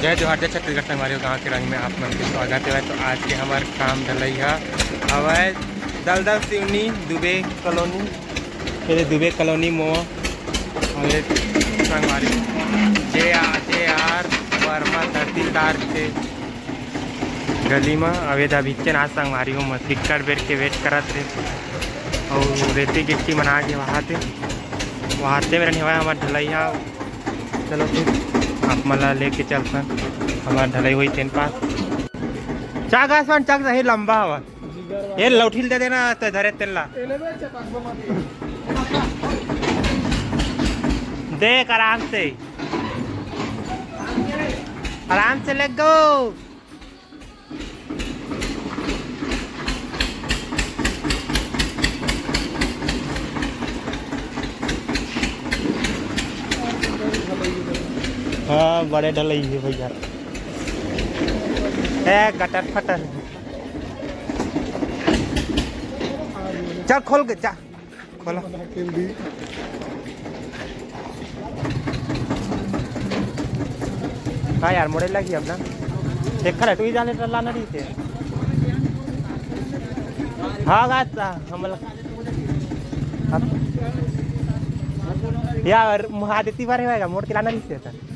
जय जोहार जय छत्तीसगढ़ संगवारी गाँव के रंग में आप मन के स्वागत है। तो आज के हमारे काम ढलैया हवा दलदल सिवनी दुबे कॉलोनी फिर दुबे कॉलोनी मो संगवारी जे आर वर्मा तहसीलदार के गली में अवेदा बीचन आज संगवारी हो टिकट बेट के वेट करत रहे और रेती गिट्टी मना के वहाँ मेरा निभाया हमारा ढलैया। चलो फिर आप मला लेके चलसन हमारा ढलाई हुई तेन पास चाक आसमान चाक सही लंबा हवा ये लौठील दे देना तो धरे तेला देख आराम से लेट गो। हाँ बड़े ढलई है भैया गटर फटर चल खोल के जा खोला हाँ यार मोड़े लगी अब ना देखा है तू ही जाने लाना नहीं थे। हाँ गाता हम यार आदित्य बारे होएगा मोड़ के लाना नहीं थे।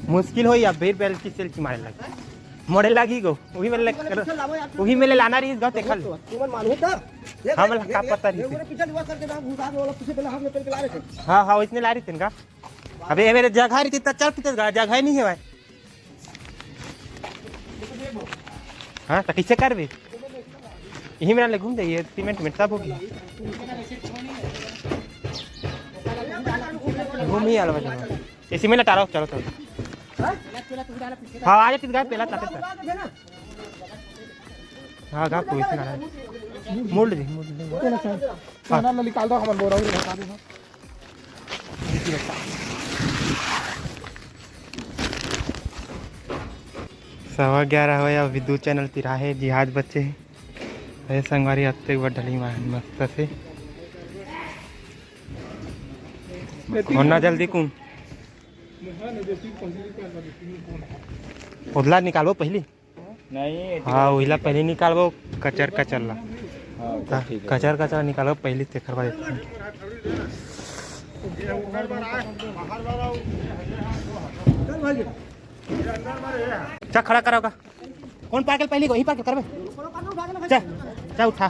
मुश्किल हो या फिर बेल की सेल की मारे लगी मोड़े लगी गो वही मेले लाना रही गाँव देखल हम का पता नहीं हाँ हाँ इसने ला रही थी का अबे मेरे जगह रही थी चल पीते जगह नहीं है भाई। हाँ तो किसे कर भी यही मेरा ले घूम जाइए सीमेंट में सब होगी घूम ही आला इसी में लटा रहा चलो चलो हाँ आ जाती गाय पहला ताते हाँ गा कोई से ना मोड़ दे खाना निकाल दो हम बोल रहा हूं बता दो। सवा 11 हो या विद्युत चैनल तिराहे जिहाज बच्चे है संगवारी हत्ते बड़ ढली मस्त से होना जल्दी कौन उधला निकालो पहली नहीं हाँ उधला पहले निकालो कचर कचरला कचर निकालो पहले से करवा देते हैं। चल खड़ा करोगा कौन पागल पहले को ही पागल करबे चल चल उठा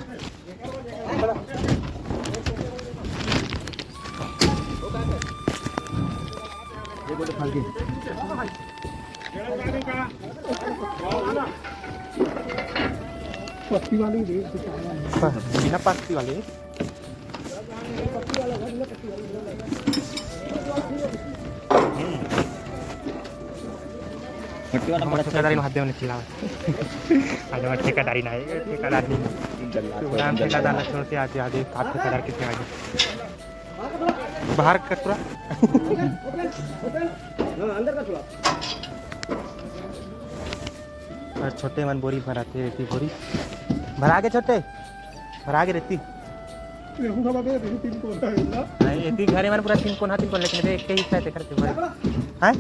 पत्ती वाली बिना पत्ती वाली ठेकेदारी हाथ देने चिल्ला आज ठेकेदारी ना ठेकेदार नहीं ठेकेदार छोड़ते आते आगे आप ठेकेदार कितने आगे बाहर का पूरा अंदर का थोड़ा और छोटे मन बोरी भराते रहती बोरी भरा के छोटे भरा के रहती नहीं घरे मन पूरा 3 कोना लेकिन एक ही हिस्सा करते भरे हैं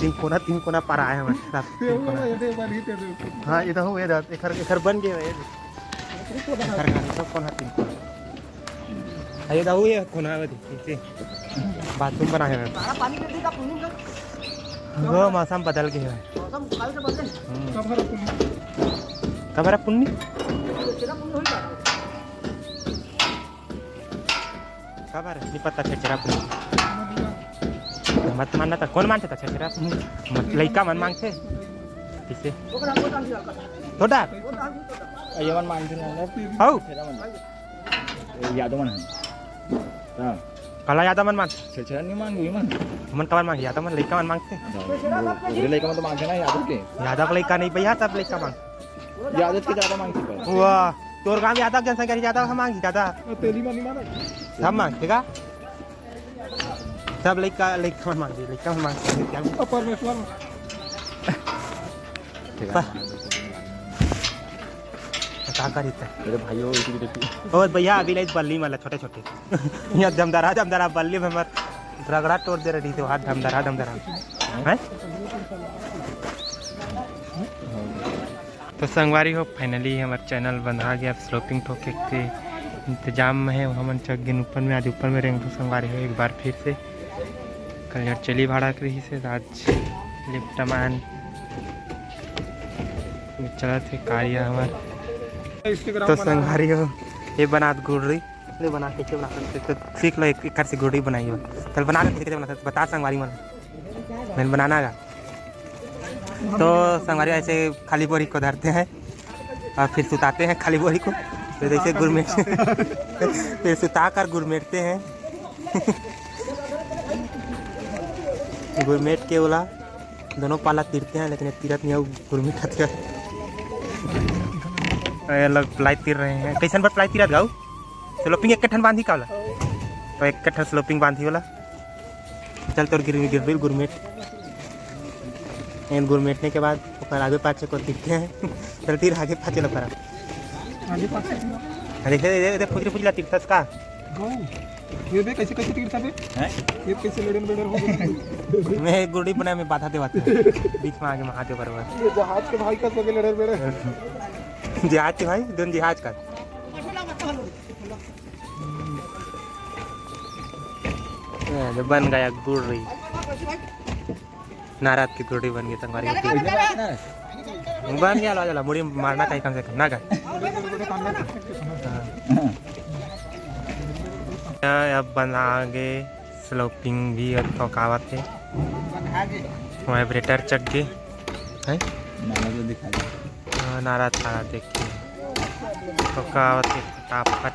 3 कोना पर आए हमारे हाँ इधर हो इधर बन गए सब कोना 3 कोना ये दाऊ ये कोना है बाथरूम बना है वो मौसम बदल गया है कब है पुन्नी कब है नहीं पता छेचरा पुन्नी मत मानना था कौन मानता था छेचरा पुन्नी मत लइका मन मांगते किसे थोड़ा ये मन मानते ना हाउ यादव मन हां कला यादव मन मांग छेचरा नहीं मांगू मन कवन मांग यादव मन लइका मन मांगते पूरे लइका मन तो मांगते ना यादव के लइका नहीं भैया सब लइका मांग यादव के ज्यादा मांगते वाह तोर गांव यादव जनसंख्या ज्यादा हम मांगी ज्यादा तेली में नहीं मांगे सब मांगते का सब लइका मन मांगते लइका मन मांगते क्या परमेश्वर का करित अरे भाई वो इसी देखिए और भैया अभी लाइक बल्ली वाला छोटे छोटे यहाँ दमदरा बल्ली में मत रगड़ा तोड़ दे रही थी हाथ दमदरा हैं। तो संगवारी हो फाइनली हमारा चैनल बना गया। स्लोपिंग ठोके के इंतजाम में है हम चक गिन ऊपर में आज ऊपर में रहेंगे। तो संगवारी हो एक बार फिर से कल यार चली भाड़ा करी से आज लिफ्ट मान चला थे कार्य हमारे। तो संगवारी हो ये बना गुड़ी नहीं बना कैसे बना सकते तो सीख लो एक से गुड़ी बनाई हो कल बना के कैसे बना सकते बता संगवारी मैंने बनाना का। तो संगवारी ऐसे खाली बोरी को धरते हैं और फिर सुताते हैं खाली बोरी को फिर ऐसे गुरमेट फिर सुता कर गुरमेटते हैं गुरमेट के बोला दोनों पाला तीरते हैं लेकिन तीरत नहीं गुरमेट लोग प्लाई तीर रहे हैं। कैसन पर प्लाई तीरत गाऊ स्लोपिंग एक ठन बांधी का वाला तो एक ठन स्लोपिंग बांधी वाला चल तो गिर गुरमेट गुरमेटने के बाद ऊपर आगे पाछे को तीरते हैं चल तीर आगे पाछे लगा देखे फुजरी फुजला तीर्थस का ये देख कैसे कैसे तीरता बे हैं ये कैसे लड़न बेडर हो गया। मैं गुड़ी बनाए में बाधा देवाते बीच में आगे महादेव बराबर ये जहाज के भाई का सगे लड़न बेडर जहाज के भाई दोनों जहाज का ये बन गया गुड़ी नाराज की गुड़ी बन गई संगवारी बन गया ला मुड़ी मारना चाहिए कम से कम ना का अब बनागे स्लोपिंग भी और ठोकावत है वाइब्रेटर चक गए है नाराज थारा देखिए ठोकावत है फटाफट।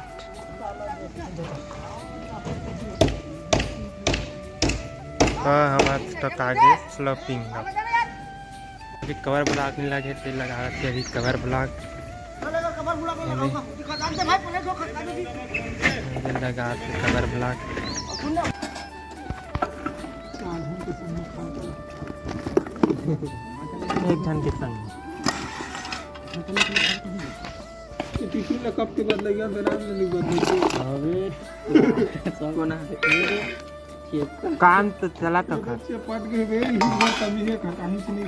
हमारे स्टॉक आगे स्लोपिंग अभी कवर ब्लॉक नहीं लगे थे लगा थे अभी कवर ब्लॉक लगा कवर ब्लॉक एक घंटे के संग टिफिन ला कब के बदलैया बिना नहीं बदलते अबे कोना काम तो चला तो खा से पट गए बे ही कमी है कहीं से नहीं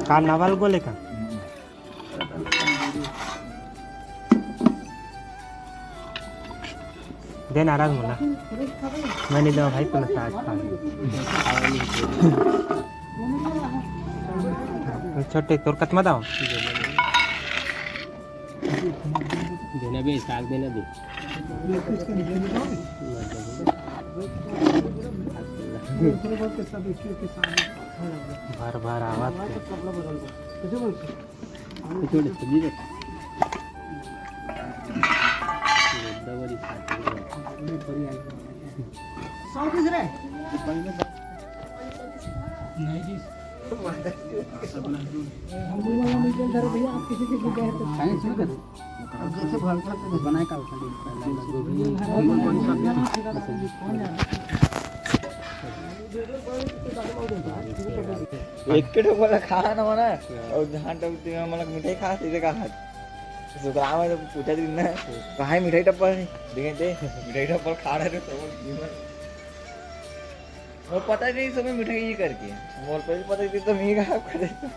कार्नावाल गोले का दे नाराज बोला मैंने दो भाई को साथ छोटे तोर कतमा दाओ देना बे साग देना दे बार बार आवाज एक बोला खा ना म्हणा और जहाँ मला मिठाई खा तिथे का हात आम्हाला पूछा ना काय मिठाई टप्पल देखे ते मिठाई टप्पल खा रहे थे वो पता नहीं समय मिठाई ही करके मोल पर पता नहीं तो मैं खा कर देता